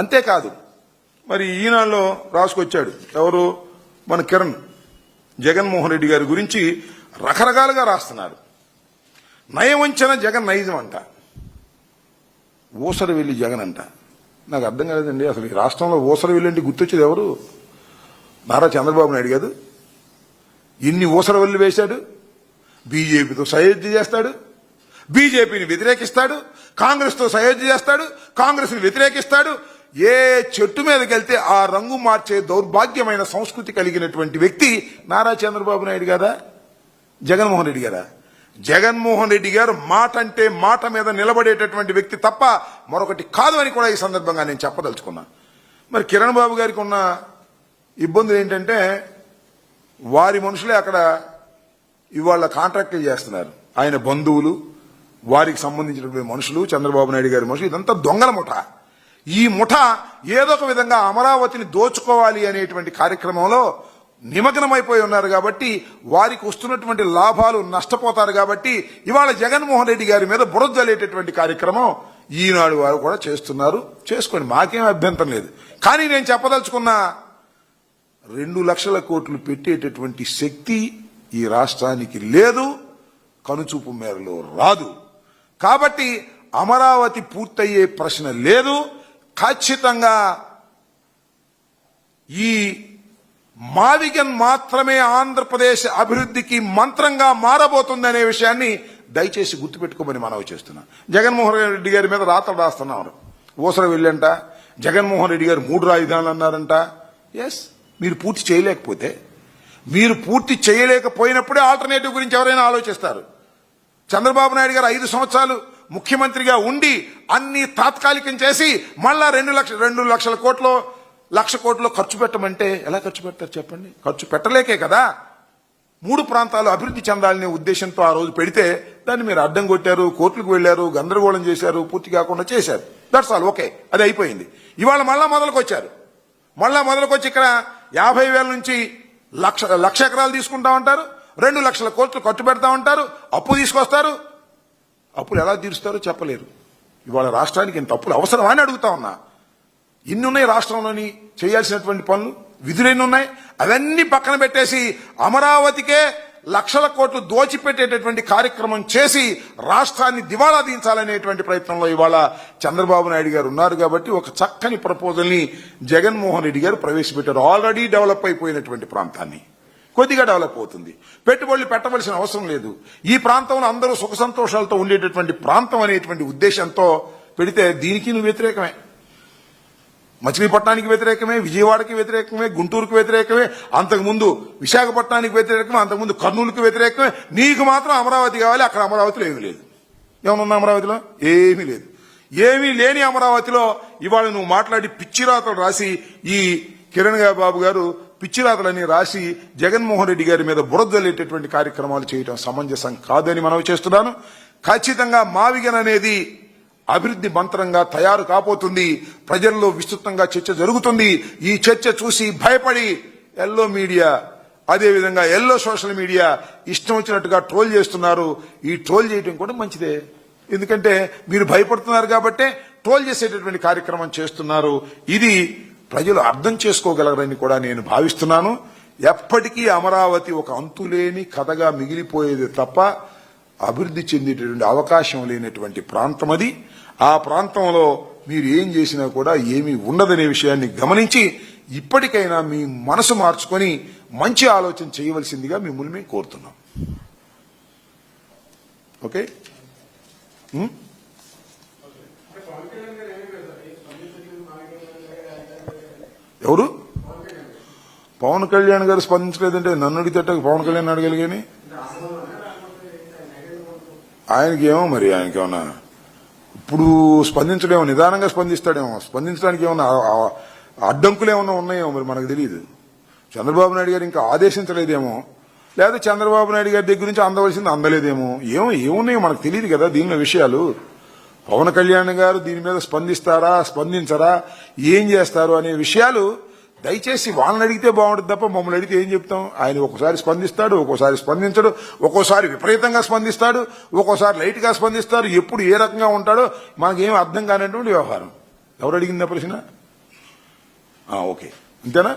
అంతేకాదు మరి ఈనాడులో రాసుకొచ్చాడు ఎవరు మన కిరణ్ జగన్మోహన్ రెడ్డి గారి గురించి రకరకాలుగా రాస్తున్నారు. నయవంచన జగన్ నైజం అంట, ఊసర వెళ్లి జగన్ అంట. నాకు అర్థం కాలేదండి. అసలు ఈ రాష్ట్రంలో ఊసర వెళ్లి అంటే గుర్తొచ్చేది ఎవరు? నారా చంద్రబాబు నాయుడు కాదు. ఇన్ని ఊసర వెళ్లి వేశాడు, బీజేపీతో సయోధ్య చేస్తాడు, బీజేపీని వ్యతిరేకిస్తాడు, కాంగ్రెస్ తో సయోధ్య చేస్తాడు, కాంగ్రెస్ ని వ్యతిరేకిస్తాడు. ఏ చెట్టు మీదకి వెళ్తే ఆ రంగు మార్చే దౌర్భాగ్యమైన సంస్కృతి కలిగినటువంటి వ్యక్తి నారా చంద్రబాబు నాయుడు గారా, జగన్మోహన్ రెడ్డి గారా? జగన్మోహన్ రెడ్డి గారు మాట అంటే మాట మీద నిలబడేటటువంటి వ్యక్తి తప్ప మరొకటి కాదు అని కూడా ఈ సందర్భంగా నేను చెప్పదలుచుకున్నా. మరి కిరణ్ బాబు గారికి ఉన్న ఇబ్బందులు ఏంటంటే వారి మనుషులే అక్కడ ఇవాళ కాంట్రాక్టులు చేస్తున్నారు. ఆయన బంధువులు, వారికి సంబంధించినటువంటి మనుషులు, చంద్రబాబు నాయుడు గారి మనుషులు, ఇదంతా దొంగల ముఠ. ఈ ముఠ ఏదో ఒక విధంగా అమరావతిని దోచుకోవాలి అనేటువంటి కార్యక్రమంలో నిమగ్నమైపోయి ఉన్నారు కాబట్టి వారికి వస్తున్నటువంటి లాభాలు నష్టపోతారు కాబట్టి ఇవాళ జగన్మోహన్ రెడ్డి గారి మీద బురద జల్లేటటువంటి కార్యక్రమం ఈనాడు వారు కూడా చేస్తున్నారు. చేసుకోండి, మాకేం అభ్యంతరం లేదు. కానీ నేను చెప్పదలుచుకున్న 2 లక్షల కోట్లు పెట్టేటటువంటి శక్తి ఈ రాష్ట్రానికి లేదు, కనుచూపు మేరలో రాదు. కాబట్టి అమరావతి పూర్తయ్యే ప్రశ్న లేదు. ఖచ్చితంగా ఈ మావిగన్ మాత్రమే ఆంధ్రప్రదేశ్ అభివృద్ధికి మంత్రంగా మారబోతుందనే విషయాన్ని దయచేసి గుర్తుపెట్టుకోమని మనవి చేస్తున్నా. జగన్మోహన్ రెడ్డి గారి మీద రాతలు రాస్తున్నారు. ఊసర వెళ్ళంట, జగన్మోహన్ రెడ్డి గారు 3 రాజధానులు అన్నారంట. ఎస్, మీరు పూర్తి చేయలేకపోతే, మీరు పూర్తి చేయలేకపోయినప్పుడే ఆల్టర్నేటివ్ గురించి ఎవరైనా ఆలోచిస్తారు. చంద్రబాబు నాయుడు గారు 5 సంవత్సరాలు ముఖ్యమంత్రిగా ఉండి అన్ని తాత్కాలికం చేసి మళ్ళా 2 లక్షల కోట్లు 1,00,000 కోట్లు ఖర్చు పెట్టమంటే ఎలా ఖర్చు పెడతారు చెప్పండి? ఖర్చు పెట్టలేకే కదా 3 ప్రాంతాలు అభివృద్ధి చెందాలనే ఉద్దేశంతో ఆ రోజు పెడితే దాన్ని మీరు అడ్డం కొట్టారు, కోర్టులకు వెళ్లారు, గందరగోళం చేశారు, పూర్తి కాకుండా చేశారు. That's all. ఓకే, అది అయిపోయింది. ఇవాళ మళ్ళా మొదలుకొచ్చారు. మళ్ళా మొదలుకొచ్చి ఇక్కడ 50,000 నుంచి 1,00,000 ఎకరాలు తీసుకుంటామంటారు, 2 లక్షల కోట్లు ఖర్చు పెడతా ఉంటారు, అప్పు తీసుకొస్తారు. అప్పులు ఎలా తీరుస్తారో చెప్పలేరు. ఇవాళ రాష్ట్రానికి ఇంత అప్పులు అవసరమా అని అడుగుతా ఉన్నా. ఇన్ని ఉన్నాయి రాష్ట్రంలోని చేయాల్సినటువంటి పనులు, విధులు ఎన్ని ఉన్నాయి, అవన్నీ పక్కన పెట్టేసి అమరావతికే 1,00,000 కోట్లు దోచిపెట్టేటటువంటి కార్యక్రమం చేసి రాష్ట్రాన్ని దివాళా దించాలనేటువంటి ప్రయత్నంలో ఇవాళ చంద్రబాబు నాయుడు గారు ఉన్నారు. కాబట్టి ఒక చక్కని ప్రపోజల్ ని జగన్మోహన్ రెడ్డి గారు ప్రవేశపెట్టారు. ఆల్రెడీ డెవలప్ అయిపోయినటువంటి ప్రాంతాన్ని కొద్దిగా డెవలప్ అవుతుంది. పెట్టుబడులు పెట్టవలసిన అవసరం లేదు. ఈ ప్రాంతంలో అందరూ సుఖ సంతోషాలతో ఉండేటటువంటి ప్రాంతం అనేటువంటి ఉద్దేశంతో పెడితే దీనికి నువ్వు వ్యతిరేకమే. మచిలీపట్నానికి వ్యతిరేకమే, విజయవాడకి వ్యతిరేకమే, గుంటూరుకు వ్యతిరేకమే, అంతకుముందు విశాఖపట్నానికి వ్యతిరేకమే, అంతకుముందు కర్నూలుకి వ్యతిరేకమే. నీకు మాత్రం అమరావతి కావాలి. అక్కడ అమరావతిలో ఏమీ లేదు. ఏమన్నా అమరావతిలో ఏమీ లేదు. ఏమీ లేని అమరావతిలో ఇవాళ నువ్వు మాట్లాడి పిచ్చిరాతలు రాసి ఈ కిరణ్ బాబు గారు పిచ్చిరాతలని రాసి జగన్మోహన్ రెడ్డి గారి మీద బురద జల్లేటటువంటి కార్యక్రమాలు చేయడం సమంజసం కాదని మనవి చేస్తున్నాను. ఖచ్చితంగా మావిగన్ అనేది అభివృద్ధి మంత్రంగా తయారు కాబోతుంది. ప్రజల్లో విస్తృతంగా చర్చ జరుగుతుంది. ఈ చర్చ చూసి భయపడి ఎల్లో మీడియా, అదేవిధంగా ఎల్లో సోషల్ మీడియా ఇష్టం వచ్చినట్టుగా ట్రోల్ చేస్తున్నారు. ఈ ట్రోల్ చేయడం కూడా మంచిదే. ఎందుకంటే మీరు భయపడుతున్నారు కాబట్టే ట్రోల్ చేసేటటువంటి కార్యక్రమం చేస్తున్నారు. ఇది ప్రజలు అర్థం చేసుకోగలరని కూడా నేను భావిస్తున్నాను. ఎప్పటికీ అమరావతి ఒక అంతులేని కథగా మిగిలిపోయేది తప్ప అభివృద్ధి చెందేటటువంటి అవకాశం లేనటువంటి ప్రాంతం అది. ఆ ప్రాంతంలో మీరు ఏం చేసినా కూడా ఏమీ ఉండదనే విషయాన్ని గమనించి ఇప్పటికైనా మీ మనసు మార్చుకొని మంచి ఆలోచన చేయవలసిందిగా మిమ్మల్ని మేము కోరుతున్నాం. ఓకే, ఎవరు? పవన్ కళ్యాణ్ గారు స్పందించలేదంటే నన్ను అడిగితే పవన్ కళ్యాణ్ అడగాలి. కానీ ఆయనకేమో మరి ఆయనకేమన్నా ఇప్పుడు స్పందించడేమో, నిదానంగా స్పందిస్తాడేమో, స్పందించడానికి ఏమన్నా అడ్డంకులు ఏమన్నా ఉన్నాయేమో మరి మనకు తెలియదు. చంద్రబాబు నాయుడు గారు ఇంకా ఆదేశించలేదేమో, లేదా చంద్రబాబు నాయుడు గారి దగ్గర నుంచి అందవలసింది అందలేదేమో, ఏమున్నాయో మనకు తెలియదు కదా దీనిలో విషయాలు. పవన్ కళ్యాణ్ గారు దీని మీద స్పందిస్తారా, స్పందించరా, ఏం చేస్తారు అనే విషయాలు దయచేసి వాళ్ళని అడిగితే బాగుంటుంది తప్ప మమ్మల్ని అడిగితే ఏం చెప్తాం? ఆయన ఒక్కోసారి స్పందిస్తాడు, ఒక్కోసారి స్పందించడు, ఒక్కోసారి విపరీతంగా స్పందిస్తాడు, ఒక్కోసారి లైట్ గా స్పందిస్తాడు. ఎప్పుడు ఏ రకంగా ఉంటాడో మనకేం అర్థం కానటువంటి వ్యవహారం. ఎవరు అడిగిందా ప్రశ్న? ఓకే అంతేనా